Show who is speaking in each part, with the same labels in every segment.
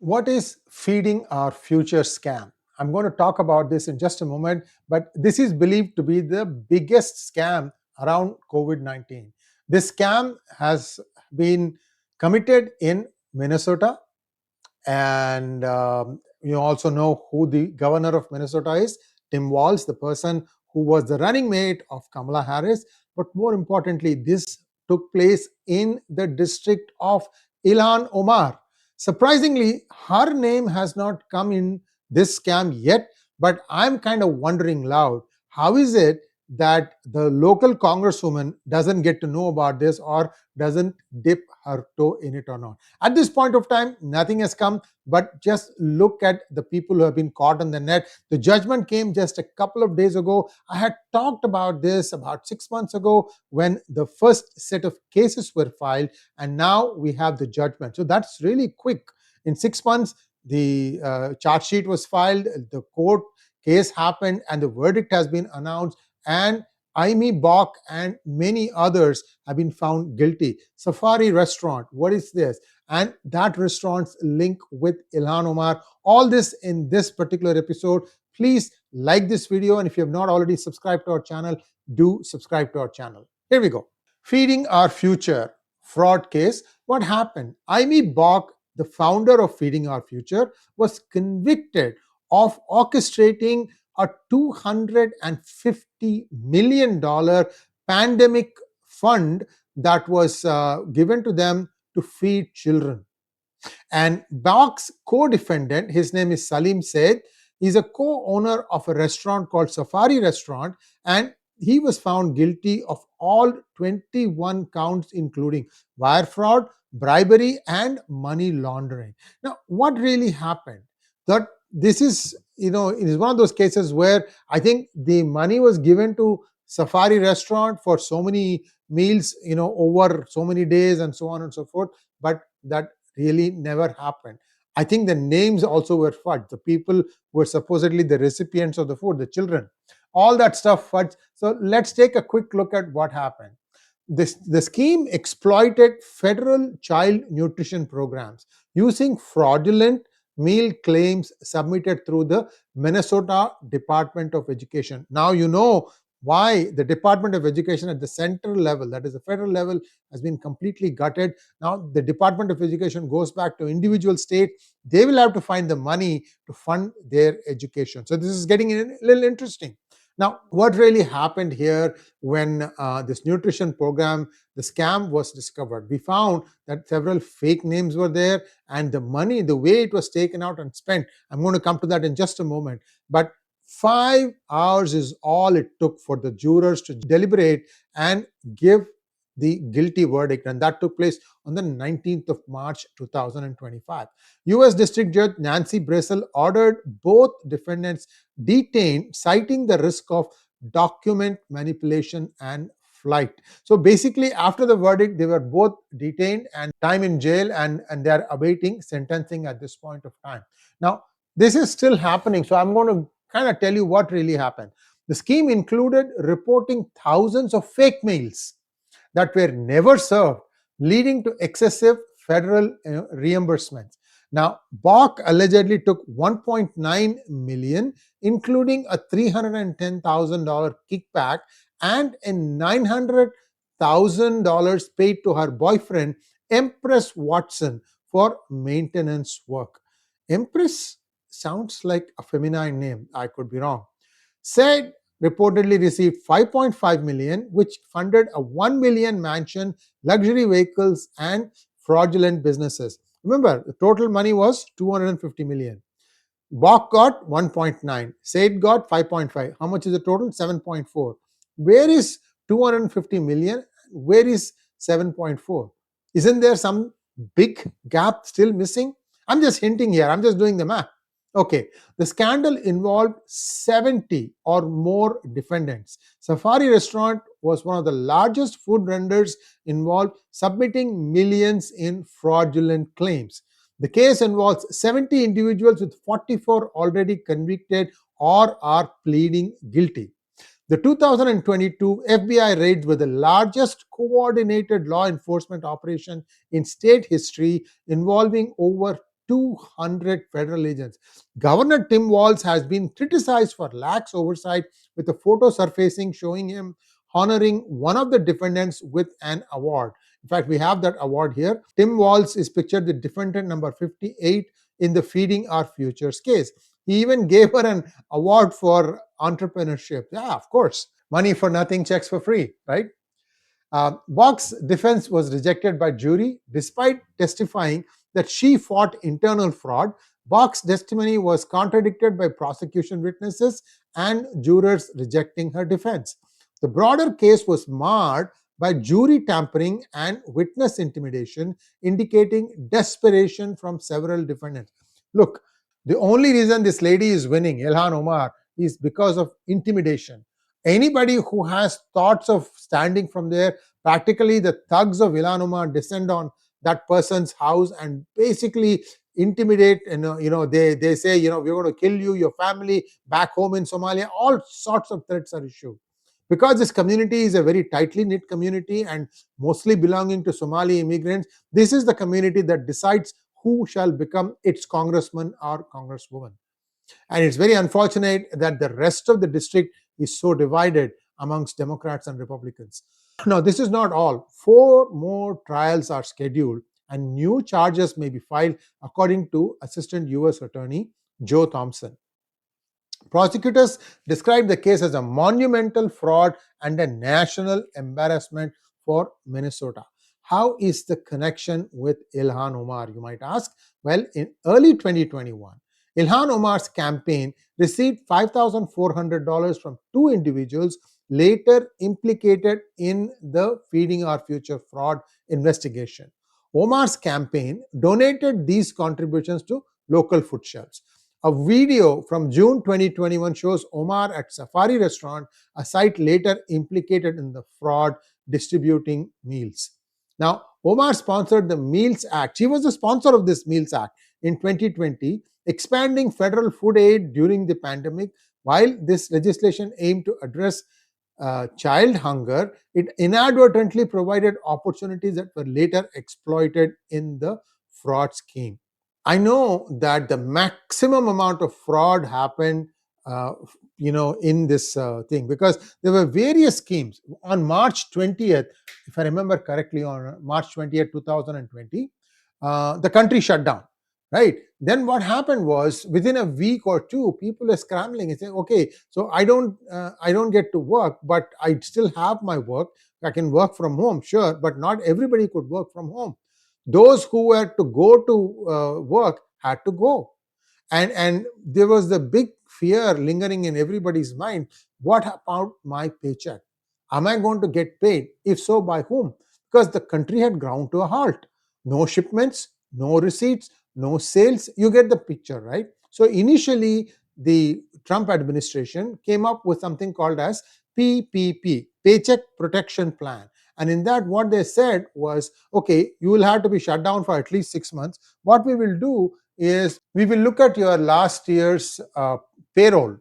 Speaker 1: What is feeding our future scam? I'm going to talk about this in just a moment, but this is believed to be the biggest scam around COVID-19. This scam has been committed in Minnesota, and you also know who the governor of Minnesota is, Tim Walz, the person who was the running mate of Kamala Harris. But more importantly, this took place in the district of Ilhan Omar. Surprisingly, her name has not come in this scam yet, but I'm kind of wondering loud, how is it that the local congresswoman doesn't get to know about this or doesn't dip her toe in it or not? At this point of time, nothing has come, but just look at the people who have been caught on the net. The judgment came just a couple of days ago. I had talked about this about 6 months ago when the first set of cases were filed, and now we have the judgment. So that's really quick. In 6 months, the charge sheet was filed, the court case happened, and the verdict has been announced, and Aimee, Bock, and many others have been found guilty. Safari restaurant, what is this? And that restaurant's link with Ilhan Omar. All this in this particular episode. Please like this video, and if you have not already subscribed to our channel, do subscribe to our channel. Here we go. Feeding our future fraud case. What happened? Aimee Bock, the founder of Feeding Our Future, was convicted of orchestrating a $250 million pandemic fund that was given to them to feed children. And Bock's co-defendant, his name is Salim, said he's a co-owner of a restaurant called Safari Restaurant, and he was found guilty of all 21 counts, including wire fraud, bribery, and money laundering. Now, what really happened? That this is, it is one of those cases where I think the money was given to Safari Restaurant for so many meals, over so many days and so on and so forth, but that really never happened. I think the names also were fudged. The people were supposedly the recipients of the food, the children. All that stuff fudged. So let's take a quick look at what happened. The scheme exploited federal child nutrition programs using fraudulent meal claims submitted through the Minnesota Department of Education. Now you know why the Department of Education at the central level, that is the federal level, has been completely gutted. Now the Department of Education goes back to individual state. They will have to find the money to fund their education. So this is getting a little interesting. Now, what really happened here when this nutrition program, the scam was discovered? We found that several fake names were there, and the money, the way it was taken out and spent, I'm going to come to that in just a moment. But 5 hours is all it took for the jurors to deliberate and give the guilty verdict, and that took place on the 19th of March 2025. U.S. District Judge 𝗪𝗫 Brisel ordered both defendants detained, citing the risk of document manipulation and flight. So basically, after the verdict, they were both detained and time in jail, and they are awaiting sentencing at this point of time. Now, this is still happening, so I'm going to kind of tell you what really happened. The scheme included reporting thousands of fake mails that were never served, leading to excessive federal reimbursements. Now, Bock allegedly took $1.9 million, including a $310,000 kickback and a $900,000 paid to her boyfriend, Empress Watson, for maintenance work. Empress sounds like a feminine name. I could be wrong. Said reportedly received $5.5 million, which funded a $1 million mansion, luxury vehicles, and fraudulent businesses. Remember, the total money was $250 million. Bock got 1.9. Said got 5.5. How much is the total? 7.4. Where is 250 million? Where is 7.4? Isn't there some big gap still missing? I'm just hinting here. I'm just doing the math. Okay, the scandal involved 70 or more defendants. Safari Restaurant was one of the largest food vendors involved, submitting millions in fraudulent claims. The case involves 70 individuals, with 44 already convicted or are pleading guilty. The 2022 FBI raids were the largest coordinated law enforcement operation in state history, involving over 200 federal agents. Governor Tim Walz has been criticized for lax oversight, with a photo surfacing showing him honoring one of the defendants with an award. In fact, we have that award here. Tim Walz is pictured with defendant number 58 in the Feeding Our Futures case. He even gave her an award for entrepreneurship. Yeah, of course. Money for nothing, checks for free, right? Bock's defense was rejected by jury despite testifying that she fought internal fraud. Bock's testimony was contradicted by prosecution witnesses and jurors rejecting her defense. The broader case was marred by jury tampering and witness intimidation, indicating desperation from several defendants. Look, the only reason this lady is winning, Ilhan Omar, is because of intimidation. Anybody who has thoughts of standing from there, practically the thugs of Ilhan Omar descend on that person's house and basically intimidate. They say, we're going to kill you, your family back home in Somalia. All sorts of threats are issued. Because this community is a very tightly knit community and mostly belonging to Somali immigrants, this is the community that decides who shall become its congressman or congresswoman. And it's very unfortunate that the rest of the district is so divided amongst Democrats and Republicans. Now, this is not all. 4 more trials are scheduled and new charges may be filed, according to Assistant U.S. Attorney Joe Thompson. Prosecutors described the case as a monumental fraud and a national embarrassment for Minnesota. How is the connection with Ilhan Omar, you might ask? Well, in early 2021, Ilhan Omar's campaign received $5,400 from 2 individuals later implicated in the Feeding Our Future fraud investigation. Omar's campaign donated these contributions to local food shelves. A video from June 2021 shows Omar at Safari restaurant, a site later implicated in the fraud, distributing meals. Now, Omar sponsored the Meals Act. She was the sponsor of this Meals Act in 2020, expanding federal food aid during the pandemic. While this legislation aimed to address child hunger, it inadvertently provided opportunities that were later exploited in the fraud scheme. I know that the maximum amount of fraud happened, in this thing, because there were various schemes. On March 20th, if I remember correctly, on March 20th, 2020, the country shut down, right? Then what happened was, within a week or two, people are scrambling and saying, okay, so I don't get to work, but I still have my work. I can work from home, sure, but not everybody could work from home. Those who were to go to work had to go. And there was the big fear lingering in everybody's mind. What about my paycheck? Am I going to get paid? If so, by whom? Because the country had ground to a halt. No shipments, no receipts, no sales. You get the picture, right? So initially, the Trump administration came up with something called as PPP, Paycheck Protection Plan. And in that, what they said was, okay, you will have to be shut down for at least 6 months. What we will do is we will look at your last year's payroll,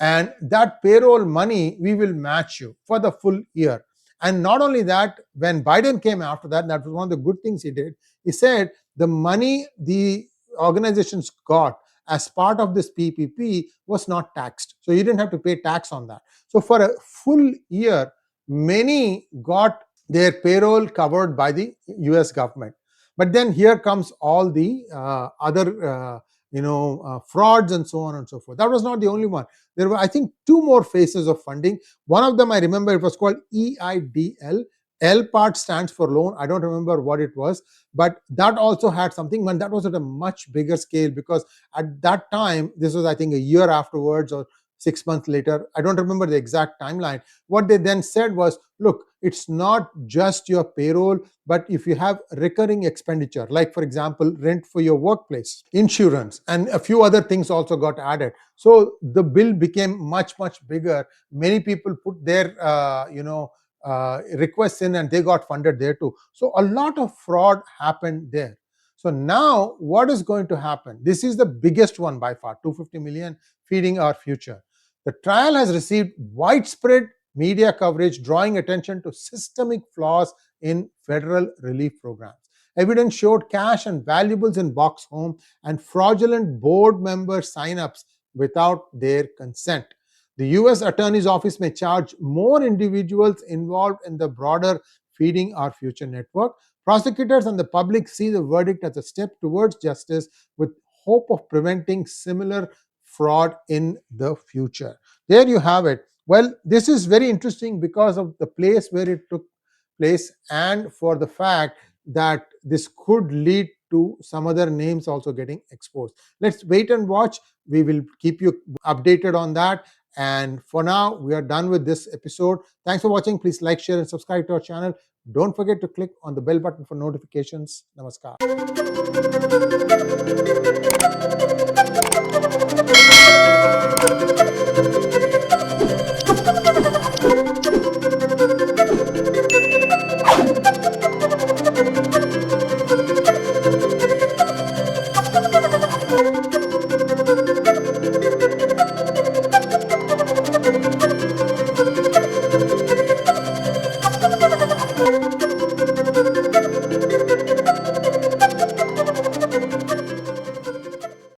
Speaker 1: and that payroll money we will match you for the full year. And not only that, when Biden came after that, that was one of the good things he did. He said the money the organizations got as part of this PPP was not taxed. So you didn't have to pay tax on that. So for a full year, many got their payroll covered by the US government. But then here comes all the other frauds and so on and so forth. That was not the only one. There were, I think, 2 more phases of funding. One of them, I remember, it was called EIDL. L part stands for loan. I don't remember what it was, but that also had something, and that was at a much bigger scale, because at that time, this was, I think, a year afterwards or 6 months later. I don't remember the exact timeline. What they then said was, look, it's not just your payroll, but if you have recurring expenditure, like, for example, rent for your workplace, insurance, and a few other things also got added. So the bill became much, much bigger. Many people put their, requests in, and they got funded there too. So a lot of fraud happened there. So now what is going to happen? This is the biggest one by far, 250 million, Feeding Our Future. The trial has received widespread media coverage, drawing attention to systemic flaws in federal relief programs. Evidence showed cash and valuables in Bock's home and fraudulent board member sign-ups without their consent. The US Attorney's Office may charge more individuals involved in the broader Feeding Our Future network. Prosecutors and the public see the verdict as a step towards justice with hope of preventing similar fraud in the future. There you have it. Well, this is very interesting because of the place where it took place and for the fact that this could lead to some other names also getting exposed. Let's wait and watch. We will keep you updated on that. And for now, we are done with this episode. Thanks for watching. Please like, share, and subscribe to our channel. Don't forget to click on the bell button for notifications. Namaskar.